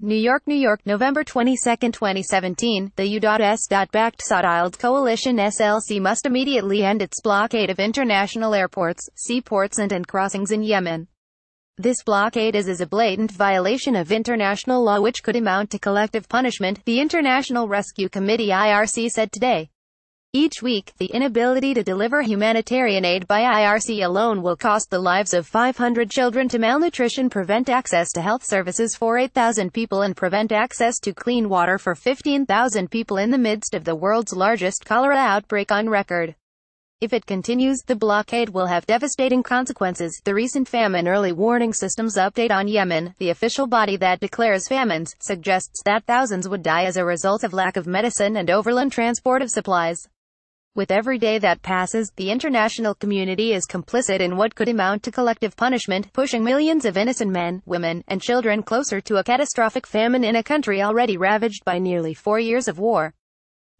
New York, November 22, 2017, the U.S.backed Saudiled Coalition SLC must immediately end its blockade of international airports, seaports and crossings in Yemen. This blockade is a blatant violation of international law which could amount to collective punishment, the International Rescue Committee IRC said today. Each week, the inability to deliver humanitarian aid by IRC alone will cost the lives of 500 children to malnutrition, prevent access to health services for 8,000 people and prevent access to clean water for 15,000 people in the midst of the world's largest cholera outbreak on record. If it continues, the blockade will have devastating consequences. The recent Famine Early Warning Systems update on Yemen, the official body that declares famines, suggests that thousands would die as a result of lack of medicine and overland transport of supplies. With every day that passes, the international community is complicit in what could amount to collective punishment, pushing millions of innocent men, women, and children closer to a catastrophic famine in a country already ravaged by nearly 4 years of war.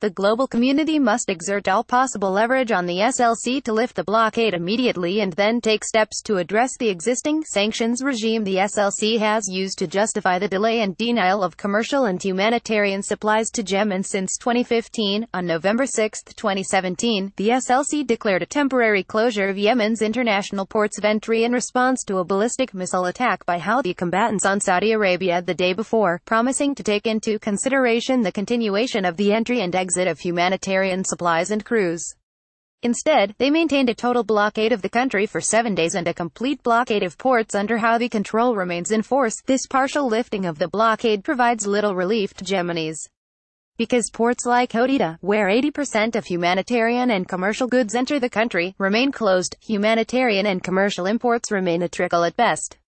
The global community must exert all possible leverage on the SLC to lift the blockade immediately and then take steps to address the existing sanctions regime the SLC has used to justify the delay and denial of commercial and humanitarian supplies to Yemen since 2015. On November 6, 2017, the SLC declared a temporary closure of Yemen's international ports of entry in response to a ballistic missile attack by Houthi combatants on Saudi Arabia the day before, promising to take into consideration the continuation of the entry and exit of humanitarian supplies and crews. Instead, they maintained a total blockade of the country for 7 days and a complete blockade of ports under Houthi control remains in force. This partial lifting of the blockade provides little relief to Yemenis. Because ports like Hodeida, where 80% of humanitarian and commercial goods enter the country, remain closed, humanitarian and commercial imports remain a trickle at best.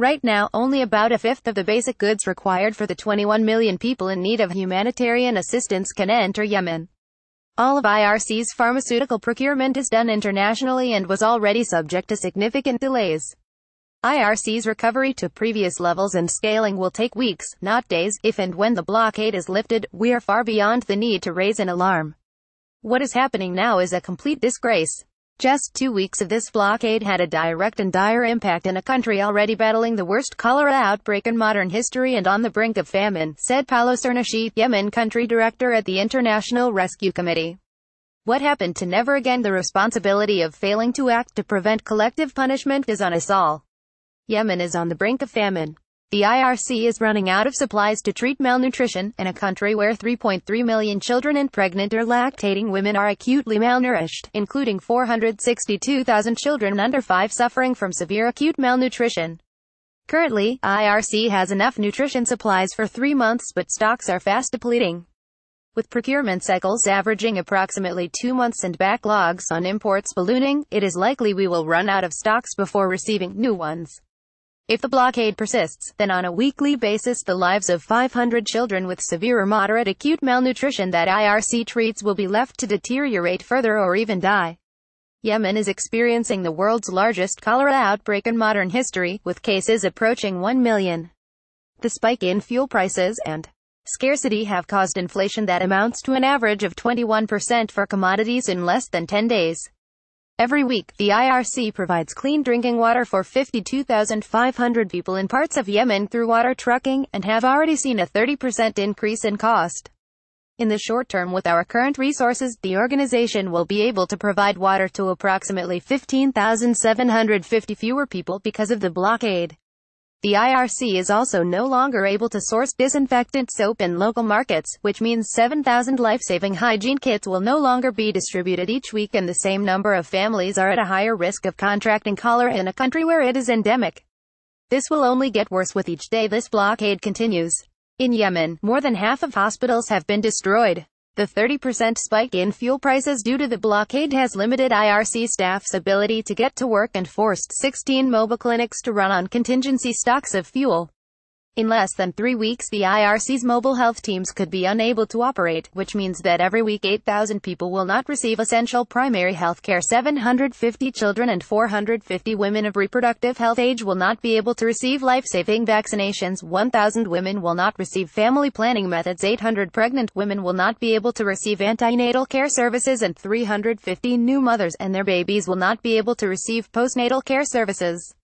Right now, only about a fifth of the basic goods required for the 21 million people in need of humanitarian assistance can enter Yemen. All of IRC's pharmaceutical procurement is done internationally and was already subject to significant delays. IRC's recovery to previous levels and scaling will take weeks, not days. If and when the blockade is lifted, we are far beyond the need to raise an alarm. What is happening now is a complete disgrace. Just 2 weeks of this blockade had a direct and dire impact in a country already battling the worst cholera outbreak in modern history and on the brink of famine, said Paulo Cernachi, Yemen country director at the International Rescue Committee. What happened to never again? The responsibility of failing to act to prevent collective punishment is on us all. Yemen is on the brink of famine. The IRC is running out of supplies to treat malnutrition, in a country where 3.3 million children and pregnant or lactating women are acutely malnourished, including 462,000 children under 5 suffering from severe acute malnutrition. Currently, IRC has enough nutrition supplies for 3 months but stocks are fast depleting. With procurement cycles averaging approximately 2 months and backlogs on imports ballooning, it is likely we will run out of stocks before receiving new ones. If the blockade persists, then on a weekly basis the lives of 500 children with severe or moderate acute malnutrition that IRC treats will be left to deteriorate further or even die. Yemen is experiencing the world's largest cholera outbreak in modern history, with cases approaching 1 million. The spike in fuel prices and scarcity have caused inflation that amounts to an average of 21% for commodities in less than 10 days. Every week, the IRC provides clean drinking water for 52,500 people in parts of Yemen through water trucking, and have already seen a 30% increase in cost. In the short term, with our current resources, the organization will be able to provide water to approximately 15,750 fewer people because of the blockade. The IRC is also no longer able to source disinfectant soap in local markets, which means 7,000 life-saving hygiene kits will no longer be distributed each week, and the same number of families are at a higher risk of contracting cholera in a country where it is endemic. This will only get worse with each day this blockade continues. In Yemen, more than half of hospitals have been destroyed. The 30% spike in fuel prices due to the blockade has limited IRC staff's ability to get to work and forced 16 mobile clinics to run on contingency stocks of fuel. In less than 3 weeks, the IRC's mobile health teams could be unable to operate, which means that every week 8,000 people will not receive essential primary health care. 750 children and 450 women of reproductive health age will not be able to receive life-saving vaccinations. 1,000 women will not receive family planning methods. 800 pregnant women will not be able to receive antenatal care services, and 350 new mothers and their babies will not be able to receive postnatal care services.